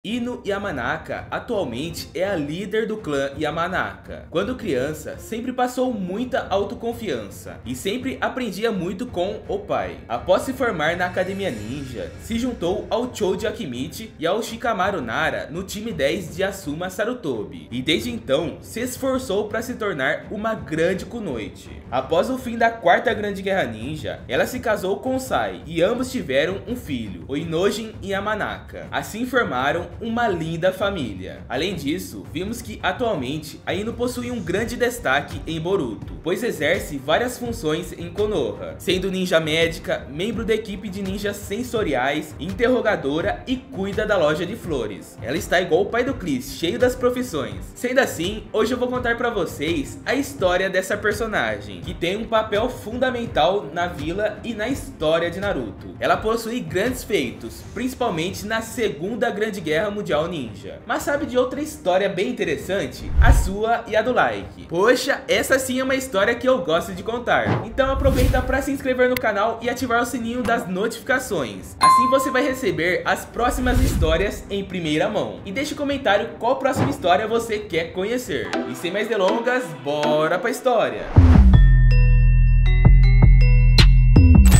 Ino Yamanaka atualmente é a líder do clã Yamanaka. Quando criança, sempre passou muita autoconfiança e sempre aprendia muito com o pai. Após se formar na Academia Ninja, se juntou ao Choji Akimichi e ao Shikamaru Nara no time 10 de Asuma Sarutobi. E desde então, se esforçou para se tornar uma grande kunoichi. Após o fim da quarta grande guerra ninja, ela se casou com Sai e ambos tiveram um filho, o Inojin Yamanaka. Assim formaram uma linda família. Além disso, vimos que atualmente a Ino possui um grande destaque em Boruto, pois exerce várias funções em Konoha, sendo ninja médica, membro da equipe de ninjas sensoriais, interrogadora e cuida da loja de flores. Ela está igual o pai do Chris, cheio das profissões. Sendo assim, hoje eu vou contar pra vocês a história dessa personagem, que tem um papel fundamental na vila e na história de Naruto. Ela possui grandes feitos, principalmente na segunda grande guerra mundial ninja. Mas sabe de outra história bem interessante? A sua e a do like. Poxa, essa sim é uma história que eu gosto de contar. Então aproveita para se inscrever no canal e ativar o sininho das notificações. Assim você vai receber as próximas histórias em primeira mão. E deixe um comentário qual próxima história você quer conhecer. E sem mais delongas, bora pra história!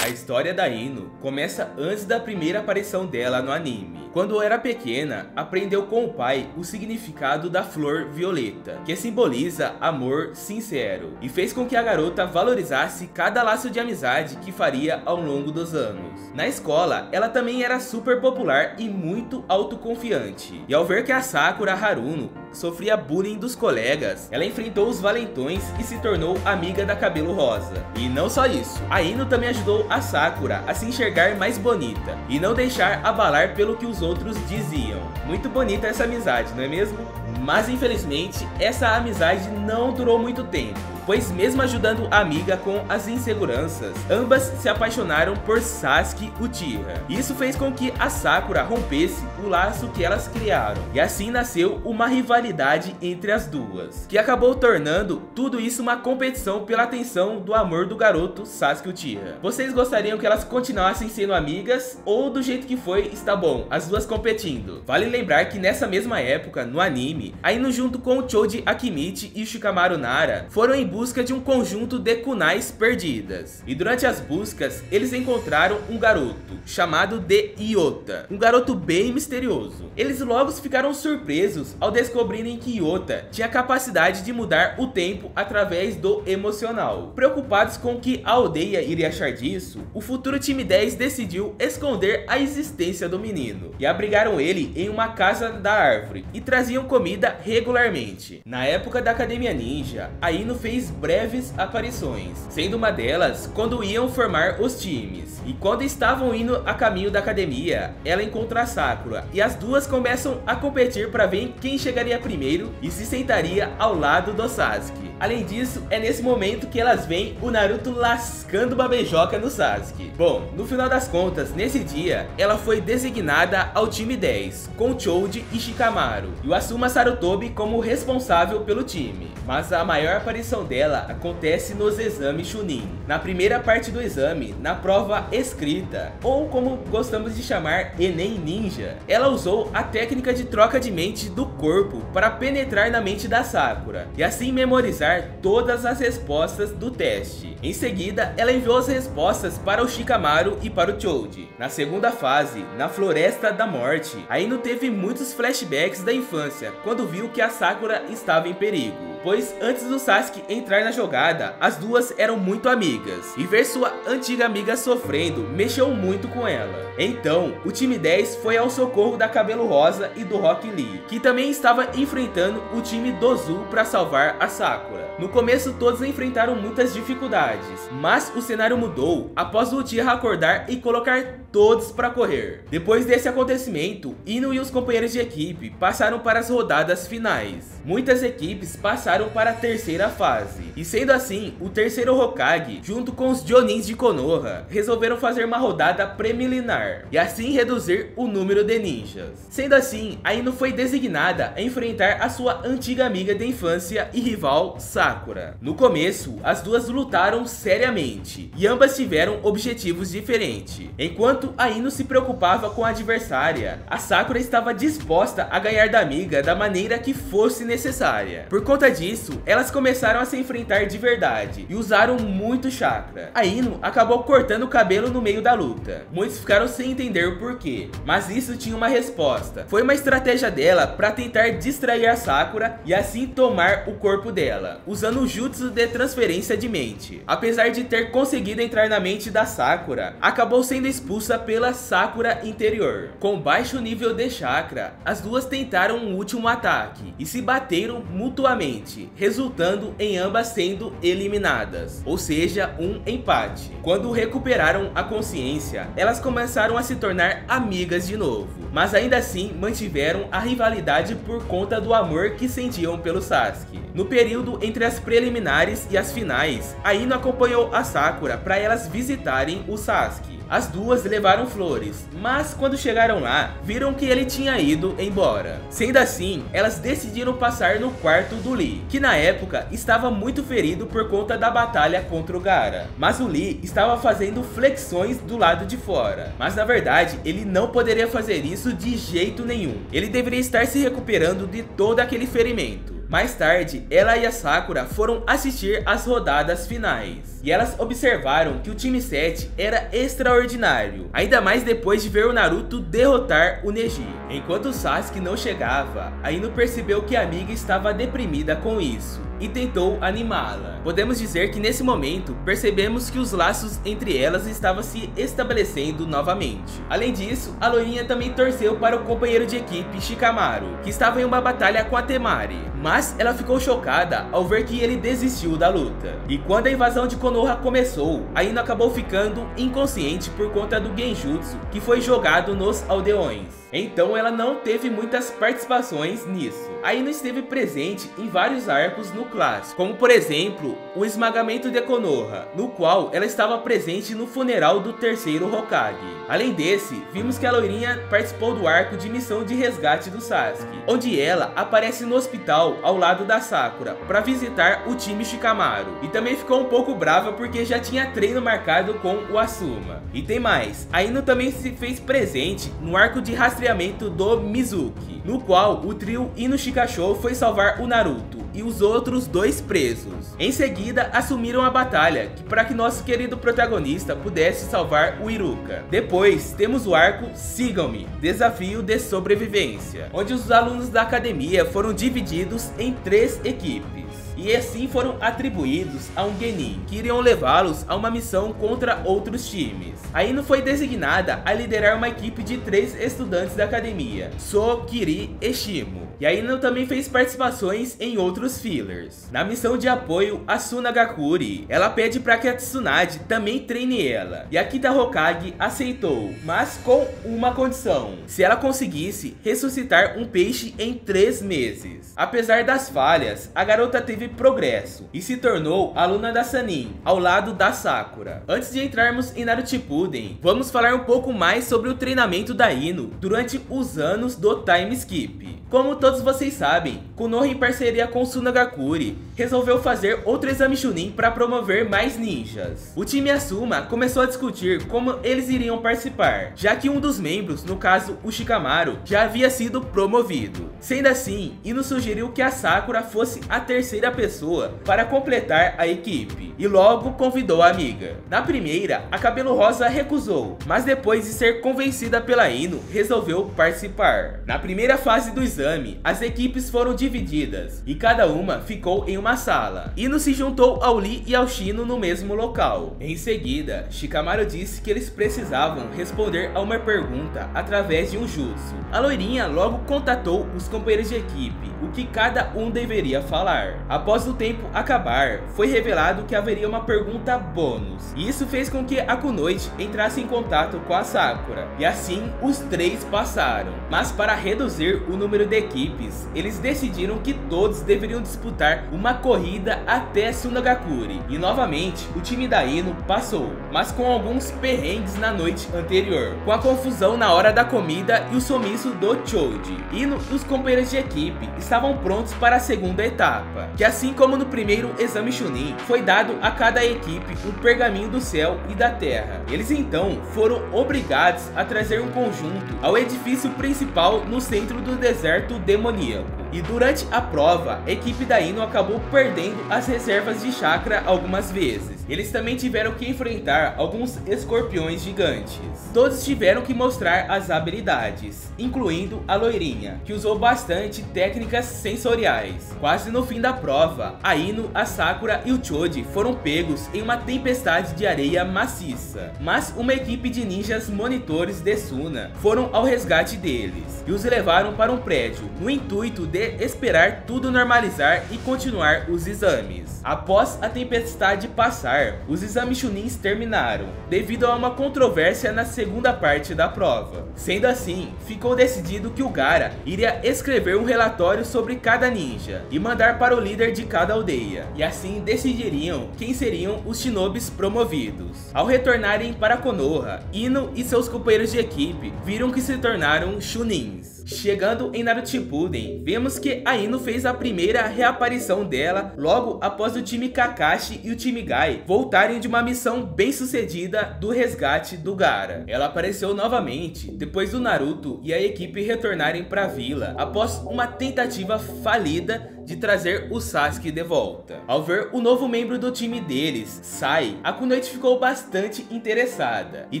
A história da Ino começa antes da primeira aparição dela no anime. Quando era pequena, aprendeu com o pai o significado da flor violeta, que simboliza amor sincero, e fez com que a garota valorizasse cada laço de amizade que faria ao longo dos anos. Na escola, ela também era super popular e muito autoconfiante, e ao ver que a Sakura Haruno sofria bullying dos colegas, ela enfrentou os valentões e se tornou amiga da Cabelo Rosa. E não só isso, a Ino também ajudou a Sakura a se enxergar mais bonita e não deixar abalar pelo que os outros diziam. Muito bonita essa amizade, não é mesmo? Mas infelizmente, essa amizade não durou muito tempo, pois mesmo ajudando a amiga com as inseguranças, ambas se apaixonaram por Sasuke Uchiha. Isso fez com que a Sakura rompesse o laço que elas criaram, e assim nasceu uma rivalidade entre as duas, que acabou tornando tudo isso uma competição pela atenção do amor do garoto Sasuke Uchiha. Vocês gostariam que elas continuassem sendo amigas, ou do jeito que foi, está bom, as duas competindo? Vale lembrar que nessa mesma época, no anime, a Ino junto com o Choji Akimichi e o Shikamaru Nara foram em busca de um conjunto de kunais perdidas. E durante as buscas, eles encontraram um garoto chamado de Iota, um garoto bem misterioso. Eles logo ficaram surpresos ao descobrirem que Iota tinha a capacidade de mudar o tempo através do emocional. Preocupados com o que a aldeia iria achar disso, o futuro time 10 decidiu esconder a existência do menino e abrigaram ele em uma casa da árvore e traziam comida regularmente. Na época da Academia Ninja, a Ino fez breves aparições, sendo uma delas quando iam formar os times. E quando estavam indo a caminho da academia, ela encontra a Sakura e as duas começam a competir para ver quem chegaria primeiro e se sentaria ao lado do Sasuke. Além disso, é nesse momento que elas veem o Naruto lascando uma beijoca no Sasuke. Bom, no final das contas, nesse dia, ela foi designada ao time 10, com Choji e Shikamaru, e o Asuma Sarutobi como responsável pelo time. Mas a maior aparição dela acontece nos exames Chunin. Na primeira parte do exame, na prova escrita, ou como gostamos de chamar, Enem Ninja, ela usou a técnica de troca de mente do corpo para penetrar na mente da Sakura, e assim memorizar todas as respostas do teste. Em seguida, ela enviou as respostas para o Shikamaru e para o Choji. Na segunda fase, na Floresta da Morte, a Ino teve muitos flashbacks da infância, quando viu que a Sakura estava em perigo. Pois antes do Sasuke entrar na jogada, as duas eram muito amigas, e ver sua antiga amiga sofrendo mexeu muito com ela. Então, o time 10 foi ao socorro da Cabelo Rosa e do Rock Lee, que também estava enfrentando o time do Zu para salvar a Sakura. No começo todos enfrentaram muitas dificuldades, mas o cenário mudou após o Uchiha acordar e colocar todos para correr. Depois desse acontecimento, Ino e os companheiros de equipe passaram para as rodadas finais. Muitas equipes passaram para a terceira fase, fase. E sendo assim, o terceiro Hokage, junto com os Jonins de Konoha, resolveram fazer uma rodada preliminar e assim reduzir o número de ninjas. Sendo assim, a Ino foi designada a enfrentar a sua antiga amiga de infância e rival, Sakura. No começo, as duas lutaram seriamente e ambas tiveram objetivos diferentes. Enquanto a Ino se preocupava com a adversária, a Sakura estava disposta a ganhar da amiga da maneira que fosse necessária. Por conta disso, elas começaram a se enfrentar de verdade e usaram muito chakra. A Ino acabou cortando o cabelo no meio da luta. Muitos ficaram sem entender o porquê, mas isso tinha uma resposta. Foi uma estratégia dela para tentar distrair a Sakura e assim tomar o corpo dela, usando o jutsu de transferência de mente. Apesar de ter conseguido entrar na mente da Sakura, acabou sendo expulsa pela Sakura interior. Com baixo nível de chakra, as duas tentaram um último ataque e se bateram mutuamente, resultando em ambas sendo eliminadas, ou seja, um empate. Quando recuperaram a consciência, elas começaram a se tornar amigas de novo, mas ainda assim mantiveram a rivalidade por conta do amor que sentiam pelo Sasuke. No período entre as preliminares e as finais, a Ino acompanhou a Sakura para elas visitarem o Sasuke. As duas levaram flores, mas quando chegaram lá, viram que ele tinha ido embora. Sendo assim, elas decidiram passar no quarto do Lee, que na época estava muito ferido por conta da batalha contra o Gaara. Mas o Lee estava fazendo flexões do lado de fora, mas na verdade ele não poderia fazer isso de jeito nenhum. Ele deveria estar se recuperando de todo aquele ferimento. Mais tarde, ela e a Sakura foram assistir às rodadas finais, e elas observaram que o time 7 era extraordinário, ainda mais depois de ver o Naruto derrotar o Neji. Enquanto o Sasuke não chegava, a Ino percebeu que a amiga estava deprimida com isso e tentou animá-la. Podemos dizer que nesse momento percebemos que os laços entre elas estavam se estabelecendo novamente. Além disso, a loirinha também torceu para o companheiro de equipe Shikamaru, que estava em uma batalha com a Temari, mas ela ficou chocada ao ver que ele desistiu da luta. E quando a invasão de Konoha começou, a Ino acabou ficando inconsciente por conta do genjutsu que foi jogado nos aldeões. Então ela não teve muitas participações nisso. A Ino esteve presente em vários arcos no clássico, como por exemplo, o esmagamento de Konoha, no qual ela estava presente no funeral do terceiro Hokage. Além desse, vimos que a loirinha participou do arco de missão de resgate do Sasuke, onde ela aparece no hospital ao lado da Sakura para visitar o time Shikamaru, e também ficou um pouco brava porque já tinha treino marcado com o Asuma. E tem mais, a Ino também se fez presente no arco de rastreamento do Mizuki, no qual o trio Ino Shikashou foi salvar o Naruto e os outros dois presos. Em seguida, assumiram a batalha para que nosso querido protagonista pudesse salvar o Iruka. Depois, temos o arco Sigam-me, Desafio de Sobrevivência, onde os alunos da academia foram divididos em 3 equipes. E assim foram atribuídos a um Genin, que iriam levá-los a uma missão contra outros times. A Ino foi designada a liderar uma equipe de 3 estudantes da academia, So, Kiri e Shimo. E a Ino também fez participações em outros fillers. Na missão de apoio a Tsunagakuri, ela pede para que a Tsunade também treine ela, e a Kita Hokage aceitou, mas com uma condição: se ela conseguisse ressuscitar um peixe em 3 meses. Apesar das falhas, a garota teve progresso e se tornou aluna da Sannin, ao lado da Sakura. Antes de entrarmos em Naruto Shippuden, vamos falar um pouco mais sobre o treinamento da Ino durante os anos do time skip. Como todos vocês sabem, Konoha, em parceria com Tsunagakuri, resolveu fazer outro exame Chunin para promover mais ninjas. O time Asuma começou a discutir como eles iriam participar, já que um dos membros, no caso o Shikamaru, já havia sido promovido. Sendo assim, Ino sugeriu que a Sakura fosse a terceira pessoa para completar a equipe, e logo convidou a amiga. Na primeira, a Cabelo Rosa recusou, mas depois de ser convencida pela Ino, resolveu participar. Na primeira fase do exame, as equipes foram divididas, e cada uma ficou em uma sala. Ino se juntou ao Lee e ao Shino no mesmo local. Em seguida, Shikamaru disse que eles precisavam responder a uma pergunta através de um jutsu. A loirinha logo contatou os companheiros de equipe, o que cada um deveria falar. Após o tempo acabar, foi revelado que haveria uma pergunta bônus, e isso fez com que a Kunoichi entrasse em contato com a Sakura, e assim os 3 passaram. Mas para reduzir o número de equipes, eles decidiram que todos deveriam disputar uma corrida até Sunagakure. E novamente, o time da Ino passou, mas com alguns perrengues na noite anterior, com a confusão na hora da comida e o sumiço do Choji. Ino e os companheiros de equipe estavam prontos para a segunda etapa, que assim como no primeiro exame Chunin, foi dado a cada equipe um pergaminho do céu e da terra. Eles então foram obrigados a trazer um conjunto ao edifício principal no centro do deserto demoníaco. E durante a prova, a equipe da Ino acabou perdendo as reservas de chakra algumas vezes. Eles também tiveram que enfrentar alguns escorpiões gigantes. Todos tiveram que mostrar as habilidades, incluindo a loirinha, que usou bastante técnicas sensoriais. Quase no fim da prova, a Ino, a Sakura e o Choji foram pegos em uma tempestade de areia maciça. Mas uma equipe de ninjas monitores de Suna foram ao resgate deles e os levaram para um prédio, no intuito de esperar tudo normalizar e continuar os exames. Após a tempestade passar, os exames Chunins terminaram, devido a uma controvérsia na segunda parte da prova. Sendo assim, ficou decidido que o Gaara iria escrever um relatório sobre cada ninja e mandar para o líder de cada aldeia, e assim decidiriam quem seriam os shinobis promovidos. Ao retornarem para Konoha, Ino e seus companheiros de equipe viram que se tornaram Chunins. Chegando em Naruto Shippuden, vemos que a Ino fez a primeira reaparição dela logo após o time Kakashi e o time Gai voltarem de uma missão bem sucedida do resgate do Gaara. Ela apareceu novamente depois do Naruto e a equipe retornarem para a vila após uma tentativa falida de trazer o Sasuke de volta. Ao ver o novo membro do time deles, Sai, a Kunoichi ficou bastante interessada e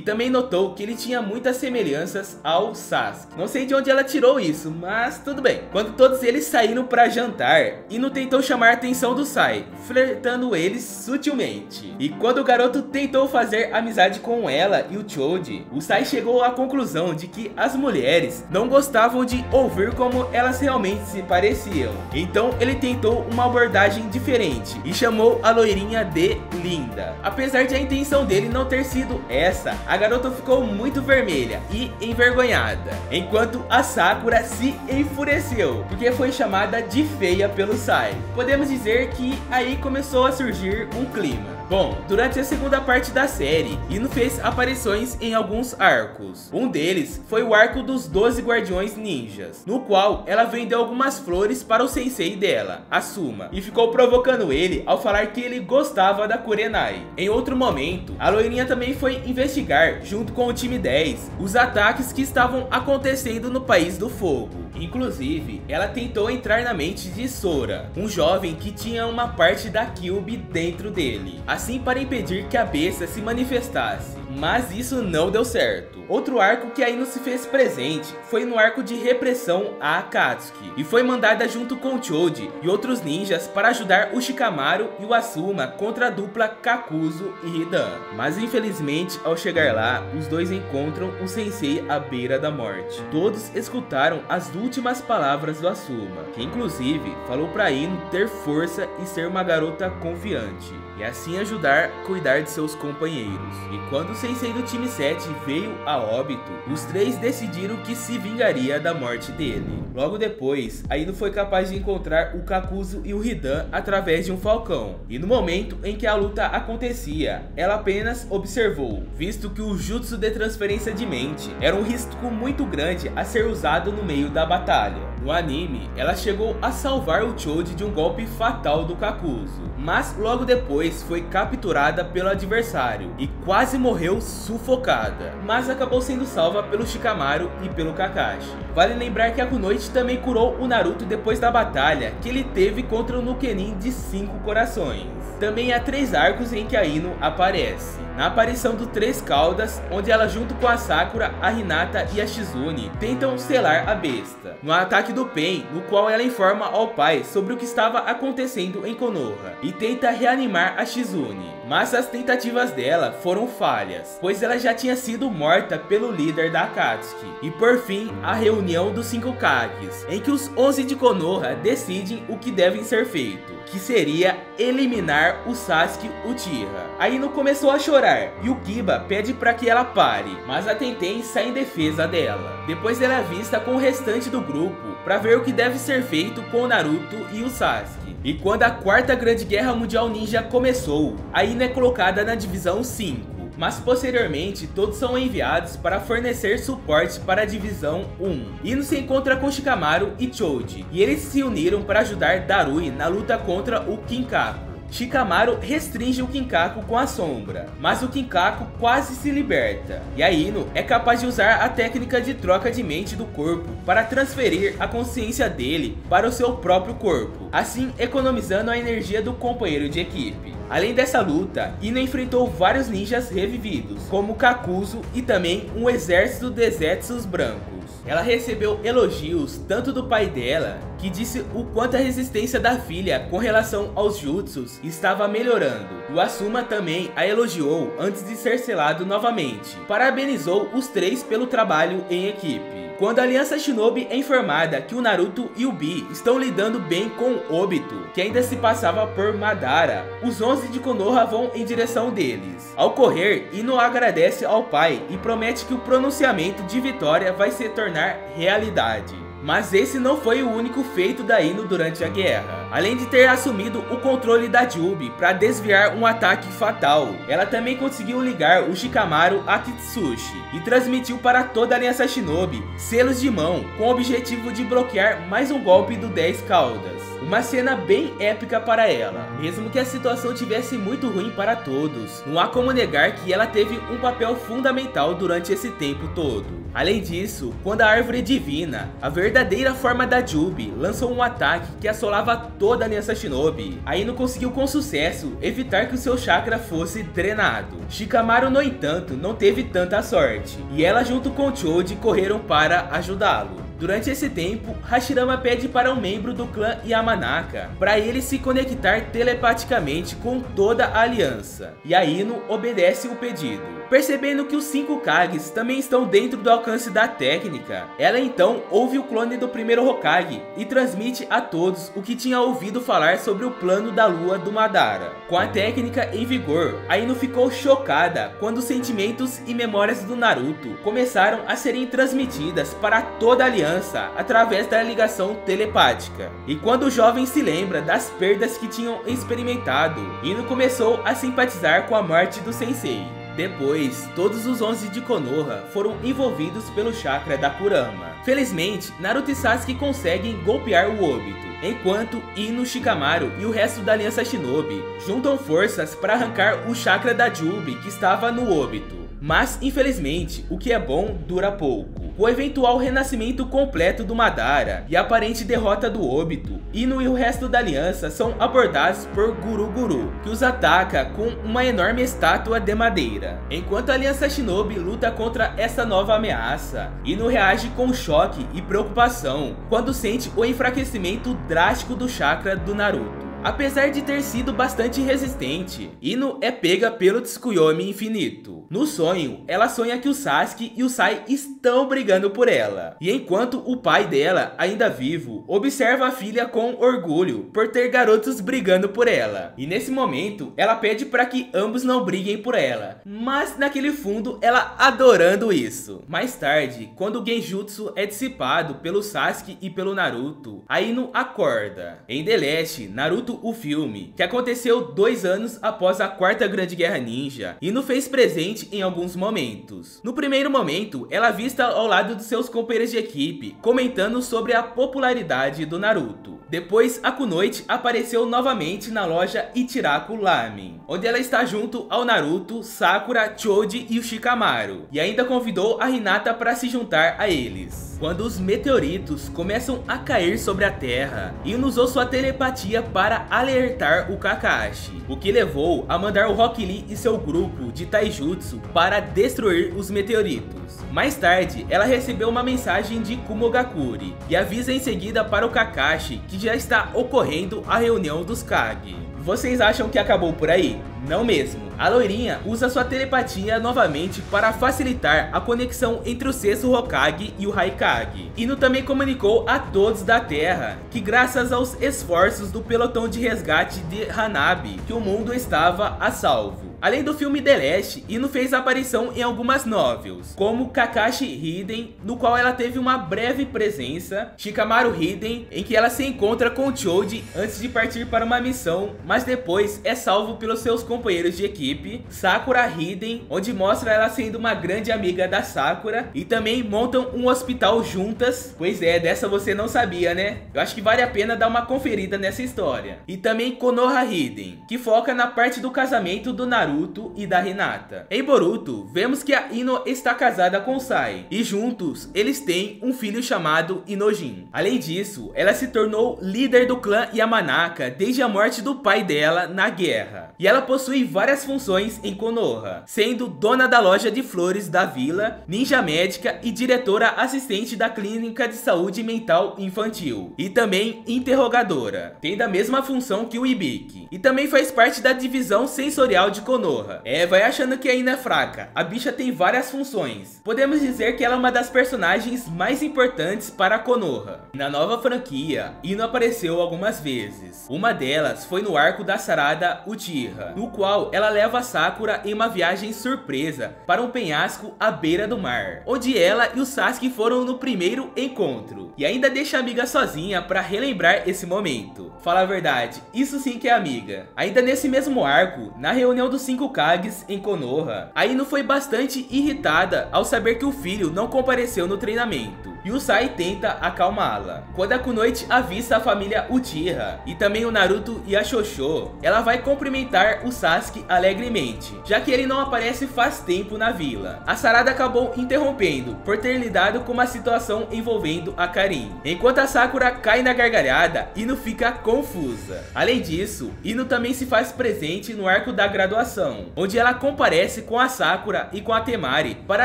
também notou que ele tinha muitas semelhanças ao Sasuke. Não sei de onde ela tirou isso, mas tudo bem. Quando todos eles saíram para jantar, Ino tentou chamar a atenção do Sai, flertando eles sutilmente. E quando o garoto tentou fazer amizade com ela e o Choji, o Sai chegou à conclusão de que as mulheres não gostavam de ouvir como elas realmente se pareciam. Então ele tentou uma abordagem diferente e chamou a loirinha de linda. Apesar de a intenção dele não ter sido essa, a garota ficou muito vermelha e envergonhada, enquanto a Sakura se enfureceu porque foi chamada de feia pelo Sai. Podemos dizer que aí começou a surgir um clima. Bom, durante a segunda parte da série, Ino fez aparições em alguns arcos. Um deles foi o arco dos 12 Guardiões Ninjas, no qual ela vendeu algumas flores para o sensei dela, Asuma, e ficou provocando ele ao falar que ele gostava da Kurenai. Em outro momento, a loirinha também foi investigar, junto com o time 10, os ataques que estavam acontecendo no País do Fogo. Inclusive, ela tentou entrar na mente de Sora, um jovem que tinha uma parte da Kyuubi dentro dele, assim para impedir que a besta se manifestasse, mas isso não deu certo. Outro arco que a Ino se fez presente foi no arco de repressão a Akatsuki, e foi mandada junto com Choji e outros ninjas para ajudar o Shikamaru e o Asuma contra a dupla Kakuzu e Hidan. Mas infelizmente, ao chegar lá, os dois encontram o sensei à beira da morte. Todos escutaram as últimas palavras do Asuma, que inclusive falou para Ino ter força e ser uma garota confiante, e assim ajudar a cuidar de seus companheiros. E quando o sensei do time 7 veio a óbito, os três decidiram que se vingaria da morte dele. Logo depois, a Ino foi capaz de encontrar o Kakuzu e o Hidan através de um falcão, e no momento em que a luta acontecia, ela apenas observou, visto que o jutsu de transferência de mente era um risco muito grande a ser usado no meio da batalha. No anime, ela chegou a salvar o Choji de um golpe fatal do Kakuzu, mas logo depois foi capturada pelo adversário e quase morreu sufocada, mas acabou sendo salva pelo Shikamaru e pelo Kakashi. Vale lembrar que a Kunoichi também curou o Naruto depois da batalha que ele teve contra o Nukenin de 5 corações. Também há 3 arcos em que a Ino aparece. Na aparição do Três Caudas, onde ela junto com a Sakura, a Hinata e a Shizune tentam selar a besta. No ataque do Pain, no qual ela informa ao pai sobre o que estava acontecendo em Konoha e tenta reanimar a Shizune. Mas as tentativas dela foram falhas, pois ela já tinha sido morta pelo líder da Akatsuki. E por fim, a reunião dos 5 Kages, em que os 11 de Konoha decidem o que devem ser feito. que seria eliminar o Sasuke Uchiha. A Ino começou a chorar e o Kiba pede para que ela pare, mas a Tenten sai em defesa dela. Depois ela é vista com o restante do grupo para ver o que deve ser feito com o Naruto e o Sasuke. E quando a quarta grande guerra mundial ninja começou, a Ino é colocada na divisão 5. Mas posteriormente todos são enviados para fornecer suporte para a divisão 1. Ino se encontra com Shikamaru e Choji, e eles se uniram para ajudar Darui na luta contra o Kinkaku. Shikamaru restringe o Kinkaku com a sombra, mas o Kinkaku quase se liberta, e a Ino é capaz de usar a técnica de troca de mente do corpo para transferir a consciência dele para o seu próprio corpo, assim economizando a energia do companheiro de equipe. Além dessa luta, Ino enfrentou vários ninjas revividos, como Kakuzu e também um exército de Zetsus brancos. Ela recebeu elogios tanto do pai dela, que disse o quanto a resistência da filha com relação aos jutsus estava melhorando. O Asuma também a elogiou antes de ser selado novamente. Parabenizou os três pelo trabalho em equipe. Quando a Aliança Shinobi é informada que o Naruto e o Bi estão lidando bem com Obito, que ainda se passava por Madara, os 11 de Konoha vão em direção deles. Ao correr, Ino agradece ao pai e promete que o pronunciamento de vitória vai se tornar realidade. Mas esse não foi o único feito da Ino durante a guerra. Além de ter assumido o controle da Jubi para desviar um ataque fatal, ela também conseguiu ligar o Shikamaru a Kitsushi e transmitiu para toda a Aliança Shinobi selos de mão com o objetivo de bloquear mais um golpe do 10 Caudas. Uma cena bem épica para ela. Mesmo que a situação tivesse muito ruim para todos, não há como negar que ela teve um papel fundamental durante esse tempo todo. Além disso, quando a Árvore Divina, a verdadeira forma da Jubi, lançou um ataque que assolava toda a Aliança Shinobi, a Ino conseguiu com sucesso evitar que o seu chakra fosse drenado. Shikamaru, no entanto, não teve tanta sorte, e ela junto com Choji correram para ajudá-lo. Durante esse tempo, Hashirama pede para um membro do clã Yamanaka para ele se conectar telepaticamente com toda a aliança, e a Ino obedece o pedido. Percebendo que os 5 Kages também estão dentro do alcance da técnica, ela então ouve o clone do primeiro Hokage e transmite a todos o que tinha ouvido falar sobre o plano da lua do Madara. Com a técnica em vigor, a Ino ficou chocada quando os sentimentos e memórias do Naruto começaram a serem transmitidas para toda a aliança através da ligação telepática. E quando o jovem se lembra das perdas que tinham experimentado, Ino começou a simpatizar com a morte do sensei. Depois, todos os 11 de Konoha foram envolvidos pelo chakra da Kurama. Felizmente, Naruto e Sasuke conseguem golpear o Obito, enquanto Ino, Shikamaru e o resto da Aliança Shinobi juntam forças para arrancar o chakra da Jubi que estava no Obito. Mas, infelizmente, o que é bom dura pouco. O eventual renascimento completo do Madara e a aparente derrota do Obito, Ino e o resto da aliança são abordados por Guru Guru, que os ataca com uma enorme estátua de madeira. Enquanto a Aliança Shinobi luta contra essa nova ameaça, Ino reage com choque e preocupação quando sente o enfraquecimento drástico do chakra do Naruto. Apesar de ter sido bastante resistente, Ino é pega pelo Tsukuyomi infinito. No sonho, ela sonha que o Sasuke e o Sai estão brigando por ela. E enquanto o pai dela, ainda vivo, observa a filha com orgulho por ter garotos brigando por ela. E nesse momento, ela pede para que ambos não briguem por ela. Mas naquele fundo, ela adorando isso. Mais tarde, quando o Genjutsu é dissipado pelo Sasuke e pelo Naruto, a Ino acorda. Em The Last, Naruto o filme, que aconteceu 2 anos após a quarta grande guerra ninja, Ino fez presente em alguns momentos. No primeiro momento, ela vista ao lado dos seus companheiros de equipe, comentando sobre a popularidade do Naruto. Depois, a Kunoichi apareceu novamente na loja Ichiraku Ramen, onde ela está junto ao Naruto, Sakura, Choji e o Shikamaru, e ainda convidou a Hinata para se juntar a eles. Quando os meteoritos começam a cair sobre a Terra, Ino usou sua telepatia para alertar o Kakashi, o que levou a mandar o Rock Lee e seu grupo de Taijutsu para destruir os meteoritos. Mais tarde, ela recebeu uma mensagem de Kumogakure e avisa em seguida para o Kakashi que já está ocorrendo a reunião dos Kage. Vocês acham que acabou por aí? Não mesmo. A loirinha usa sua telepatia novamente para facilitar a conexão entre o sexto Hokage e o Raikage. Ino também comunicou a todos da Terra que graças aos esforços do pelotão de resgate de Hanabi, que o mundo estava a salvo. Além do filme The Last, Ino fez aparição em algumas novels, como Kakashi Hiden, no qual ela teve uma breve presença, Shikamaru Hiden, em que ela se encontra com Choji antes de partir para uma missão, mas depois é salvo pelos seus companheiros de equipe, Sakura Hiden, onde mostra ela sendo uma grande amiga da Sakura, e também montam um hospital juntas. Pois é, dessa você não sabia, né? Eu acho que vale a pena dar uma conferida nessa história. E também Konoha Hiden, que foca na parte do casamento do Naruto e da Hinata. Em Boruto, vemos que a Ino está casada com Sai, e juntos eles têm um filho chamado Inojin. Além disso, ela se tornou líder do clã Yamanaka desde a morte do pai dela na guerra. E ela possui várias funções em Konoha, sendo dona da loja de flores da vila, ninja médica e diretora assistente da clínica de saúde mental infantil. E também interrogadora, tendo a mesma função que o Ibiki. E também faz parte da divisão sensorial de Konoha. Vai achando que ainda é fraca, a bicha tem várias funções. Podemos dizer que ela é uma das personagens mais importantes para Konoha. Na nova franquia, Ino apareceu algumas vezes. Uma delas foi no arco da Sarada Uchiha, no qual ela leva Sakura em uma viagem surpresa para um penhasco à beira do mar, onde ela e o Sasuke foram no primeiro encontro, e ainda deixa a amiga sozinha para relembrar esse momento. Fala a verdade, isso sim que é amiga. Ainda nesse mesmo arco, na reunião dos 5 Kages em Konoha, a Ino foi bastante irritada ao saber que o filho não compareceu no treinamento, e o Sai tenta acalmá-la. Quando a Kunoichi avista a família Uchiha e também o Naruto e a Shosho, ela vai cumprimentar o Sasuke alegremente, já que ele não aparece faz tempo na vila. A Sarada acabou interrompendo por ter lidado com uma situação envolvendo a Karin. Enquanto a Sakura cai na gargalhada, Ino fica confusa. Além disso, Ino também se faz presente no arco da graduação, onde ela comparece com a Sakura e com a Temari para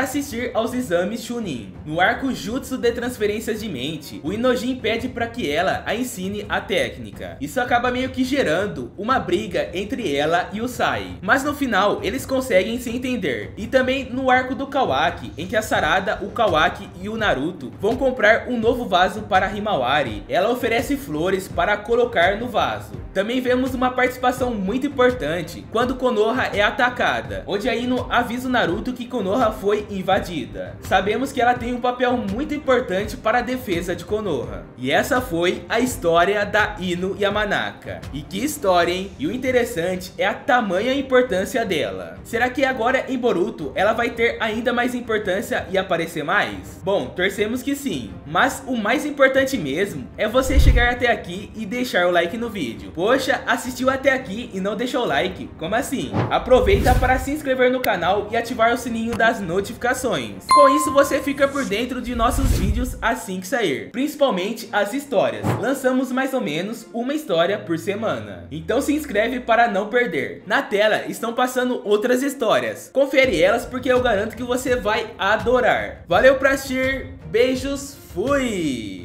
assistir aos exames Chunin. No arco Jutsu de transferências de mente, o Inojin pede para que ela a ensine a técnica. Isso acaba meio que gerando uma briga entre ela e o Sai, mas no final eles conseguem se entender. E também no arco do Kawaki, em que a Sarada, o Kawaki e o Naruto vão comprar um novo vaso para Himawari, ela oferece flores para colocar no vaso. Também vemos uma participação muito importante quando Konoha é atacada, onde a Ino avisa o Naruto que Konoha foi invadida. Sabemos que ela tem um papel muito importante para a defesa de Konoha. E essa foi a história da Ino Yamanaka. E que história, hein? E o interessante é a tamanha importância dela. Será que agora em Boruto ela vai ter ainda mais importância e aparecer mais? Bom, torcemos que sim. Mas o mais importante mesmo é você chegar até aqui e deixar o like no vídeo. Poxa, assistiu até aqui e não deixou o like? Como assim? Aproveita para se inscrever no canal e ativar o sininho das notificações. Com isso você fica por dentro de nossos vídeos assim que sair, principalmente as histórias. Lançamos mais ou menos uma história por semana, então se inscreve para não perder. Na tela estão passando outras histórias, confere elas porque eu garanto que você vai adorar. Valeu por assistir, beijos, fui!